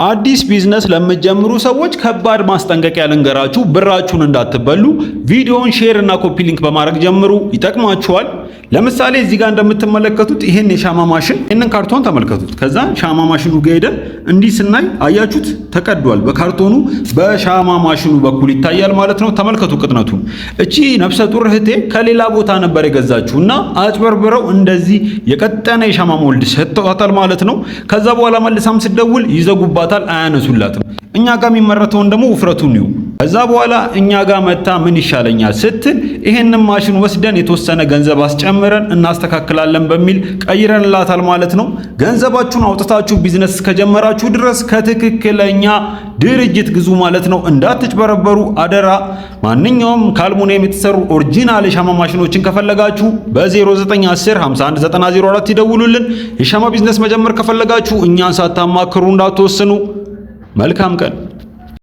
አዲስ ቢዝነስ ለምትጀምሩ ሰዎች ከባድ ማስጠንቀቂያ ልንገራችሁ። ብራችሁን እንዳትበሉ። ቪዲዮውን ሼር እና ኮፒ ሊንክ በማድረግ ጀምሩ፣ ይጠቅማችኋል። ለምሳሌ እዚህ ጋር እንደምትመለከቱት ይሄን የሻማ ማሽን ይሄንን ካርቶን ተመልከቱት። ከዛ ሻማ ማሽኑ ጋር ሄደን እንዲህ ስናይ አያችሁት ተቀዷል። በካርቶኑ በሻማ ማሽኑ በኩል ይታያል ማለት ነው። ተመልከቱ ቅጥነቱን። እቺ ነፍሰ ጡር እህቴ ከሌላ ቦታ ነበር የገዛችውና አጭበርብረው እንደዚህ የቀጠነ የሻማ ሞልድ ሰጥተዋታል ማለት ነው። ከዛ በኋላ መልሳም ስደውል ይዘጉባታል፣ አያነሱላትም። እኛ ጋር የሚመረተውን ደግሞ ውፍረቱን ነው። ከዛ በኋላ እኛ ጋር መታ ምን ይሻለኛል ስትል ይሄንን ማሽን ወስደን የተወሰነ ገንዘብ አስጨምረን እናስተካክላለን በሚል ቀይረንላታል ማለት ነው። ገንዘባችሁን አውጥታችሁ ቢዝነስ ከጀመራችሁ ድረስ ከትክክለኛ ድርጅት ግዙ ማለት ነው። እንዳትጭበረበሩ አደራ። ማንኛውም ከአልሙኒየም የተሰሩ ኦሪጂናል የሻማ ማሽኖችን ከፈለጋችሁ በ0910 519004 ይደውሉልን። የሻማ ቢዝነስ መጀመር ከፈለጋችሁ እኛን ሳታማክሩ እንዳትወስኑ። መልካም ቀን።